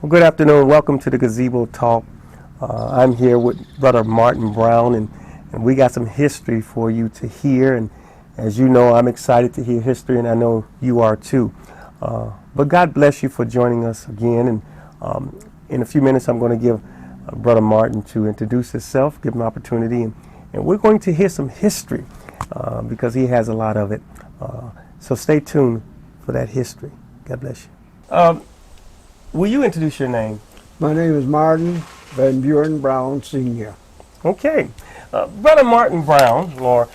Well, good afternoon. Welcome to the Gazebo Talk. I'm here with Brother Martin Brown, and we got some history for you to hear. And as you know, I'm excited to hear history, and I know you are too. But God bless you for joining us again. And in a few minutes, I'm going to give Brother Martin to introduce himself, give him an opportunity, and we're going to hear some history because he has a lot of it. So stay tuned for that history. God bless you. Will you introduce your name? My name is Martin Van Buren Brown, Sr. Okay. Brother Martin Brown, or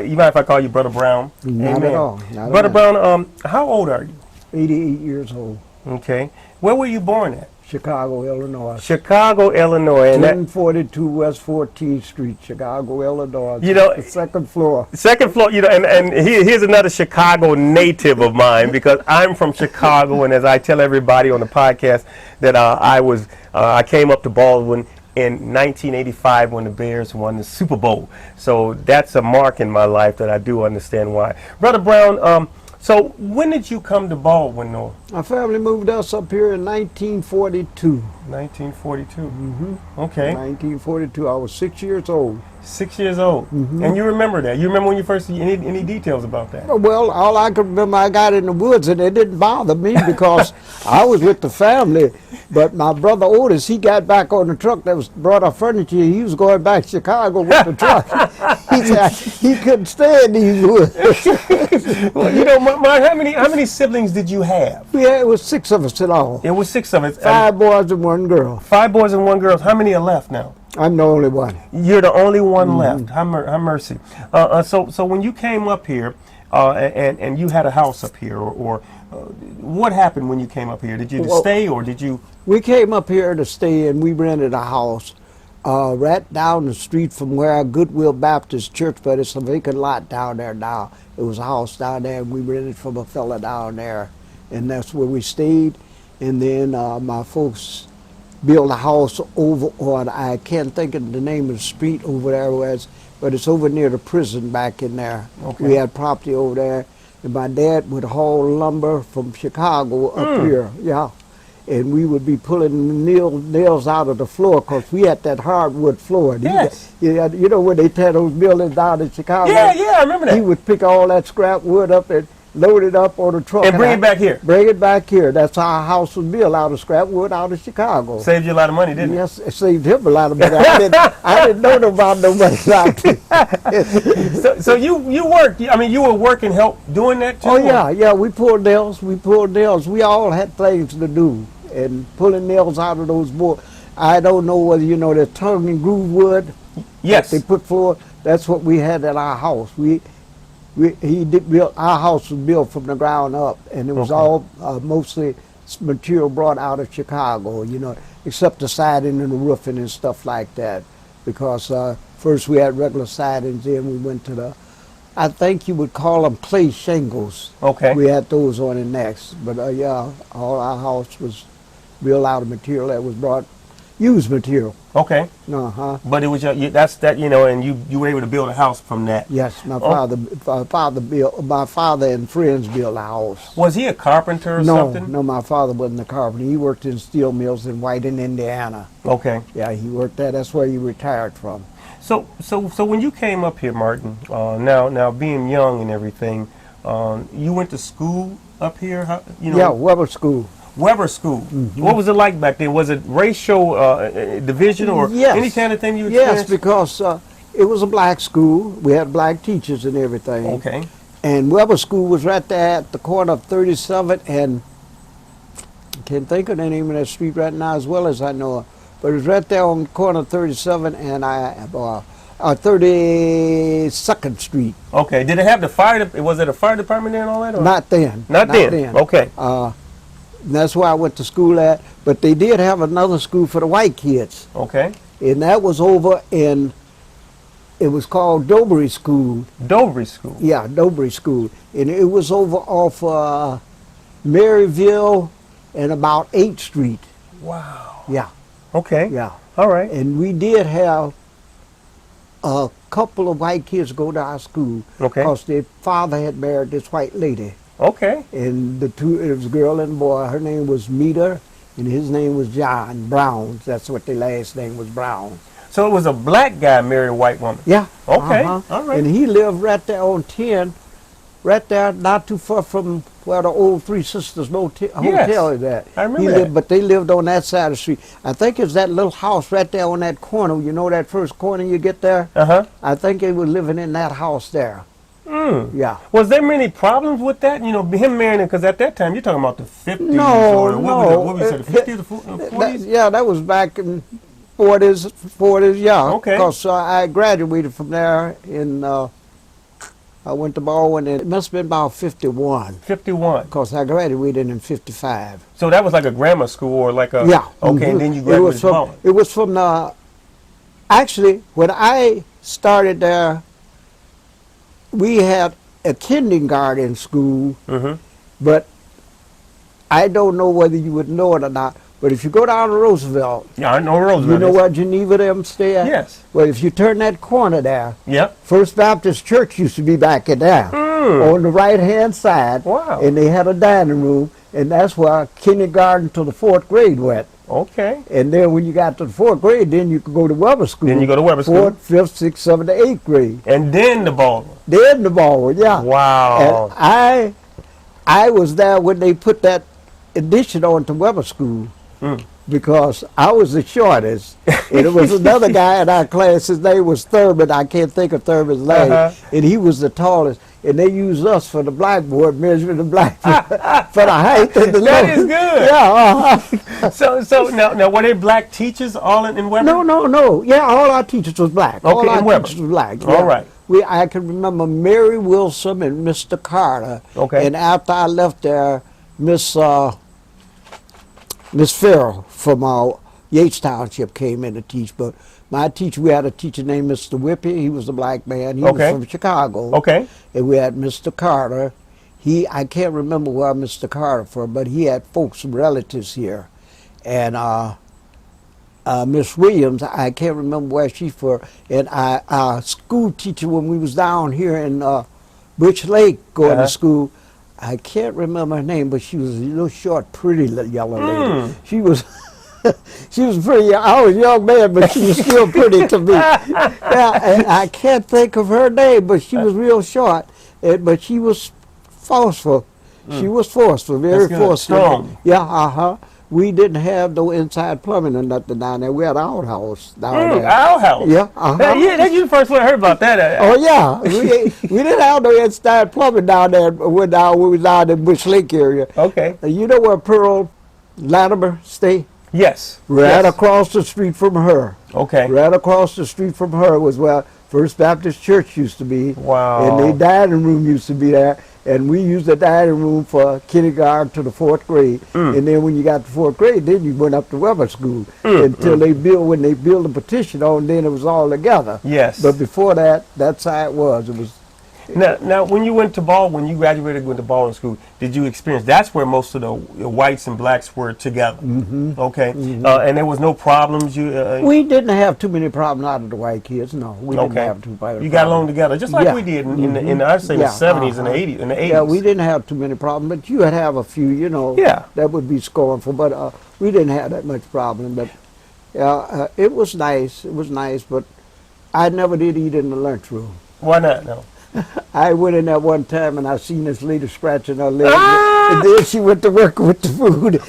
you mind if I call you Brother Brown? Not at all. Not Brother Brown, how old are you? 88 years old. Okay. Where were you born at? Chicago, Illinois. Chicago, Illinois. And 1042 West 14th Street, Chicago, Illinois. You know, the second floor. Second floor, you know, and here's another Chicago native of mine because I'm from Chicago, and as I tell everybody on the podcast that I came up to Baldwin in 1985 when the Bears won the Super Bowl. So that's a mark in my life that I do understand why. Brother Brown, so when did you come to Baldwin, North? My family moved us up here in 1942. 1942. Mm-hmm. Okay. 1942. I was 6 years old. 6 years old. Mm-hmm. And you remember that? You remember when you first, any details about that? Well, all I can remember, I got in the woods, and it didn't bother me because I was with the family. But my brother Otis, he got back on the truck that was brought our furniture. He was going back to Chicago with the truck. He said he couldn't stay in these woods. Well, you know, how many siblings did you have? Yeah, it was 6 of us in all. It was 6 of us. 5 boys and 1 girl. 5 boys and 1 girl. How many are left now? I'm the only one. You're the only one left. Have mercy. So when you came up here, and you had a house up here, or what happened when you came up here? Did you stay, or did you? We came up here to stay, and we rented a house right down the street from where our Goodwill Baptist Church, but it's a vacant lot down there now. It was a house down there, and we rented from a fella down there, and that's where we stayed. And then my folks built a house over on, I can't think of the name of the street over there was, but it's over near the prison back in there. Okay. We had property over there, and my dad would haul lumber from Chicago up here, yeah. And we would be pulling nails out of the floor because we had that hardwood floor. Yes. You know when they tear those buildings down in Chicago? Yeah, I remember that. He would pick all that scrap wood up and load it up on a truck. And bring it back here. Bring it back here. That's how our house was built, out of scrap wood out of Chicago. Saved you a lot of money, didn't it? Yes, it saved him a lot of money. I didn't know about no money like that. So you worked. I mean, you were working, help doing that too? Oh yeah. We pulled nails. We all had things to do, and pulling nails out of those boards. I don't know whether you know the tongue and groove wood. Yes. They put floor. That's what we had at our house. Our house was built from the ground up, and it was all mostly material brought out of Chicago, you know, except the siding and the roofing and stuff like that. Because first we had regular sidings, then we went to I think you would call them clay shingles. Okay. We had those on it next. But yeah, all our house was built out of material that was used material. Okay. But it was and you were able to build a house from that. Yes, my father and friends built a house. Was he a carpenter or something? No, my father wasn't a carpenter. He worked in steel mills in Whiting, Indiana. Okay. Yeah, he worked there. That's where he retired from. So when you came up here, Martin, now being young and everything, you went to school up here? Yeah, Weber School. Weber School. Mm-hmm. What was it like back then? Was it racial division or any kind of thing you experienced? Yes, because it was a black school. We had black teachers and everything. Okay. And Weber School was right there at the corner of 37 and I can't think of the name of that street right now as well as I know it. But it was right there on the corner of 37 and 32nd Street. Okay. Did it have the fire? Was it a fire department there and all that? Or? Not then. Not then. Okay. That's where I went to school at. But they did have another school for the white kids. Okay. And that was over in, it was called Dobry School. Dobry School? Yeah, Dobry School. And it was over off Maryville and about 8th Street. Wow. Yeah. Okay. Yeah. All right. And we did have a couple of white kids go to our school. Okay. Because their father had married this white lady. Okay. And it was a girl and a boy. Her name was Meta, and his name was John Brown. That's what their last name was, Brown. So it was a black guy married a white woman. Yeah. Okay. All right. And he lived right there on 10, right there, not too far from where the old Three Sisters Hotel is at. I remember that. But they lived on that side of the street. I think it's that little house right there on that corner. You know that first corner you get there? Uh-huh. I think they were living in that house there. Yeah. Was there many problems with that? You know, him marrying, because at that time you're talking about the 50s No, or no. what was it, the 50s or 40s? Yeah, that was back in 40s, yeah. Okay. Because I graduated from there in, I went to Buren, and it must have been about 51. 51. Because I graduated in 55. So that was like a grammar school or like a... Yeah. Okay, and then you graduated from Buren. It was from the... Actually, when I started there, we had a kindergarten school, but I don't know whether you would know it or not, but if you go down to Roosevelt... Yeah, I know Roosevelt. You know where Geneva them stay at? Yes. Well, if you turn that corner there, Yep. First Baptist Church used to be back in there on the right-hand side. Wow. And they had a dining room, and that's where kindergarten to the 4th grade went. Okay. And then when you got to the 4th grade, then you could go to Weber School. Then you go to Weber School. 4th, 5th, 6th, 7th, 8th grade. And then the Baldwin. Then the Baldwin, yeah. Wow. And I was there when they put that addition on to Weber School. Because I was the shortest, and it was another guy in our class. His name was Thurman. I can't think of Thurman's name, and he was the tallest. And they used us for the blackboard, measuring the blackboard for the height and the That length. is good. Yeah. So now were they black teachers all in Weber? No. Yeah, all our teachers was black. Okay, all in our Weber. teachers was black. All right. I can remember Mary Wilson and Mr. Carter. Okay. And after I left there, Miss Farrell from Yates Township came in to teach, but my teacher, we had a teacher named Mr. Whippy. He was a black man. He was from Chicago. Okay. And we had Mr. Carter. I can't remember where Mr. Carter from, but he had folks, some relatives here. And Miss Williams, I can't remember where she's from. And our school teacher, when we was down here in Butch Lake going to school, I can't remember her name, but she was a little short, pretty yellow lady. She was she was pretty. I was a young man, but she was still pretty to me. Yeah, and I can't think of her name, but she was real short. But she was forceful. She was forceful, very forceful. Strong. Yeah, We didn't have no inside plumbing or nothing down there. We had our house down there. Our house. Yeah, Yeah, that's you the first one I heard about that. Oh yeah, we didn't have no inside plumbing down there when we was down in Bush Lake area. Okay. You know where Pearl Latimer stay? Yes. Right across the street from her. Okay. Right across the street from her was where First Baptist Church used to be. Wow. And the dining room used to be there. And we used the dining room for kindergarten to the 4th grade. And then when you got to 4th grade, then you went up to Weber School until when they built a petition on, then it was all together. Yes. But before that, that's how it was. It was. Now, when you went to Baldwin, when you graduated, went to Baldwin School, did you experience? That's where most of the whites and blacks were together. Okay. And there was no problems. We didn't have too many problems out of the white kids. No, we didn't have too many problems. You got along together, just like we did in I'd say the 70s and the 80s. In the 80s. Yeah, we didn't have too many problems, but you would have a few, that would be scornful. But we didn't have that much problem. But it was nice. It was nice, but I never did eat in the lunchroom. Why not? No. I went in there one time and I seen this lady scratching her leg, and then she went to work with the food.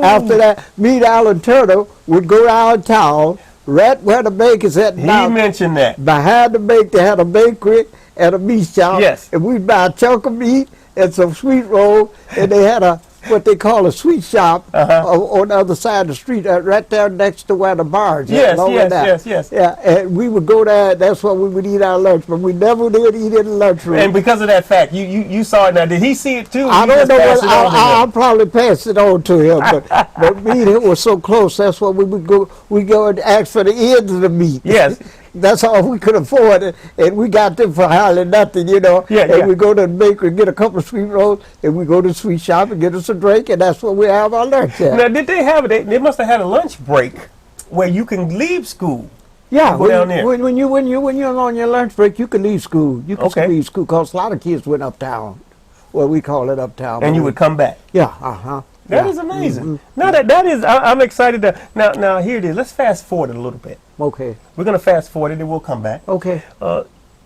After that, me and Alan Turner would go around town, right where the baker's at. He mentioned that. Behind the bake, they had a bakery and a meat shop. Yes. And we'd buy a chunk of meat and some sweet roll, and they had what they call a sweet shop on the other side of the street, right there next to where the bars. Yes. Yeah, and we would go there. That's where we would eat our lunch, but we never did eat in the lunchroom. And because of that fact, you saw it now. Did he see it too? I don't know. I'll probably pass it on to him, but me and him were so close. That's why we would go. We go and ask for the ends of the meat. Yes. That's all we could afford, and we got them for hardly nothing, And we go to the bakery and get a couple of sweet rolls, and we go to the sweet shop and get us a drink, and that's where we have our lunch at. Now, did they have it? They must have had a lunch break where you can leave school. Yeah, go down there. When you're on your lunch break, you can leave school. You can leave school because a lot of kids went uptown. Well, we call it uptown. And you would come back. Yeah, That is amazing. Now that is, I'm excited to, now here it is. Let's fast forward it a little bit. Okay. We're going to fast forward it and we'll come back. Okay.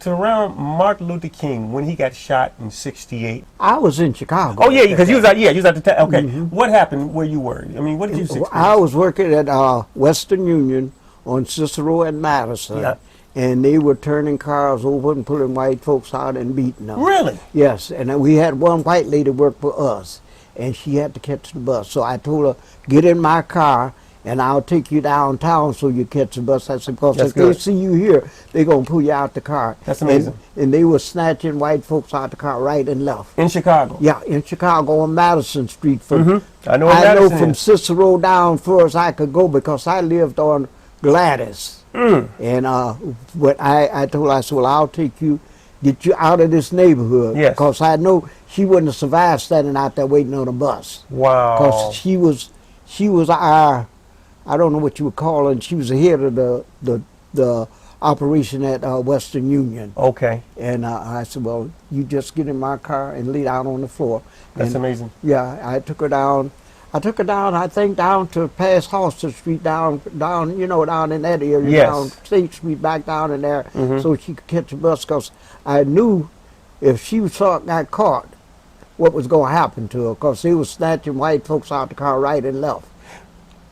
To around Martin Luther King when he got shot in '68. I was in Chicago. Oh yeah, because you was at the time. Okay, what happened where you were? I mean, what did you see? I was working at Western Union on Cicero and Madison, Yeah. and they were turning cars over and pulling white folks out and beating them. Really? Yes, and we had one white lady work for us, and she had to catch the bus. So I told her, get in my car, and I'll take you downtown so you catch the bus. I said, because That's if good. they see you here, they're going to pull you out the car. That's amazing. And they were snatching white folks out the car right and left. In Chicago? Yeah, in Chicago on Madison Street. From I know where I know Madison from is. Cicero down far as I could go because I lived on Gladys. And what I told her, I said, well, I'll take you, get you out of this neighborhood. Yes. Because I know she wouldn't have survived standing out there waiting on a bus. Wow. Because she was our, I don't know what you would call her, and she was the head of the operation at Western Union. Okay. And I said, well, you just get in my car and lay down on the floor. That's And, amazing. yeah, I took her down, I think, down to past Halsted Street, down, you know, down in that area, Yes. down State Street, back down in there, so she could catch a bus, because I knew if she got caught, what was going to happen to her, because they was snatching white folks out the car right and left.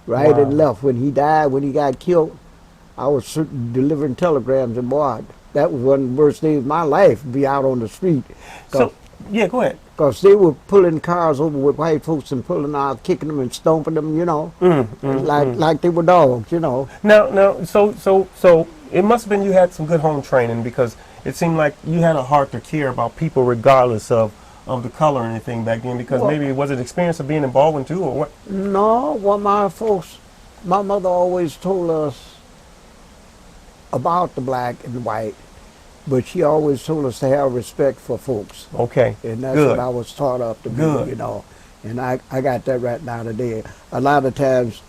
Right and Wow. left. When he died, when he got killed, I was delivering telegrams, and boy, that was one of the worst days of my life, be out on the street. So, yeah, go ahead. Because they were pulling cars over with white folks and pulling out, kicking them and stomping them, you know, like they were dogs, you know. Now, so it must have been you had some good home training, because it seemed like you had a heart to care about people regardless of the color or anything back then, because Well, maybe it was an experience of being in Baldwin too, or what? No, what my mother always told us about the black and the white, but she always told us to have respect for folks. Okay, And that's good. what I was taught up to Good. be, you know. And I got that right now today. A lot of times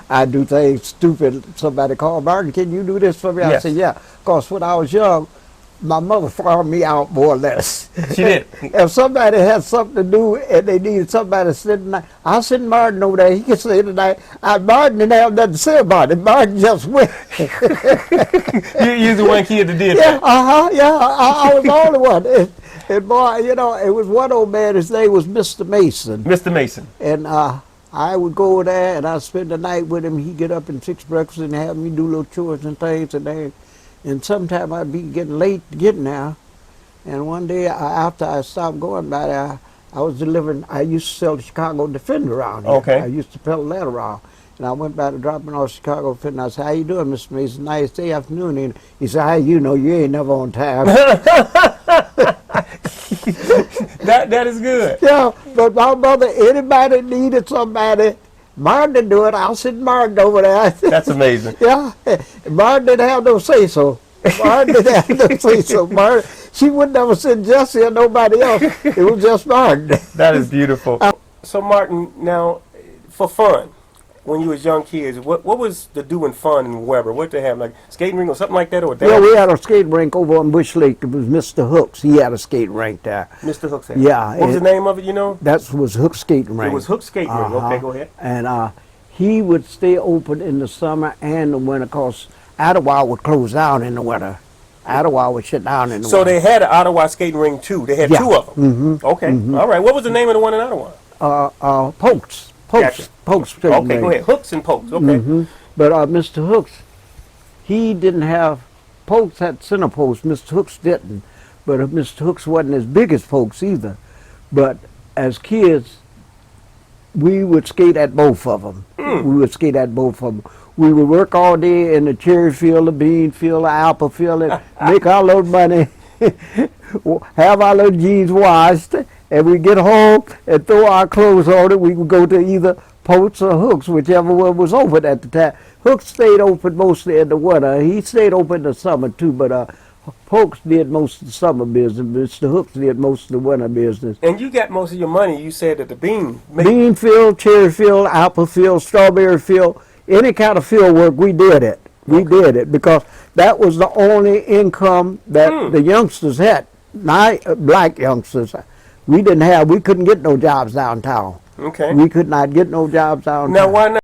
I do things stupid. Somebody called, Martin, can you do this for me? I Yes. said, yeah. Because when I was young, my mother farmed me out more or less. She did. If somebody had something to do and they needed somebody to sit tonight, I'll send Martin over there. He can stay tonight. Martin didn't have nothing to say about it. Martin just went. You're the one kid that did Yeah, that. yeah, I was the only one. And boy, you know, it was one old man, his name was Mr. Mason. Mr. Mason. And I would go over there and I'd spend the night with him. He'd get up and fix breakfast and have me do little chores and things. And sometime I'd be getting late getting there. And one day after I stopped going by there, I was delivering, I used to sell the Chicago Defender around here. Okay. I used to peddle that around. And I went by to drop off Chicago Defender. I said, how you doing, Mr. Mason? Nice day, afternoon. And he said, how you know, you ain't never on time. That is good. Yeah, but my mother, anybody needed somebody, Martin didn't do it. I'll send Martin over there. That's amazing. Yeah, Martin didn't have no say-so. Martin didn't have no say-so. Martin, she would never send Jesse or nobody else. It was just Martin. That is beautiful. So Martin, now for fun, when you was young kids, what was the doing fun in Weber? What they have, like skating ring or something like that, or Yeah, we had a skate rink over on Bush Lake. It was Mr. Hooks. He had a skate rink there. Mr. Hook's had? Yeah, What was the name of it? You know? That was Hook's skating rink. It was Hook's skating rink. Okay, go ahead. And he would stay open in the summer and the winter, because Ottawa would close down in the winter. Ottawa would shut down in the So winter. they had an Ottawa skating ring too. They had Yeah. two of them. Okay, all right. What was the name of the one in Ottawa? Pokes. Gotcha. Pokes skating Okay, go rink. ahead. Hooks and pokes. Okay. But Mr. Hooks, he didn't have, Pokes had center posts, Mr. Hooks didn't. But Mr. Hooks wasn't as big as Pokes either. But as kids, we would skate at both of them. We would skate at both of them. We would work all day in the cherry field, the bean field, the apple field, and make our little money, have our little jeans washed, and we get home and throw our clothes on it. We would go to either Posts or Hooks, whichever one was open at the time. Hooks stayed open mostly in the winter. He stayed open in the summer too, but Pokes did most of the summer business. Mr. Hooks did most of the winter business. And you got most of your money, you said, at the bean. Bean field, cherry field, apple field, strawberry field, any kind of field work, we did it. We did it because that was the only income that the youngsters had. Black youngsters, we couldn't get no jobs downtown. Okay. We could not get no jobs downtown. Now, why not?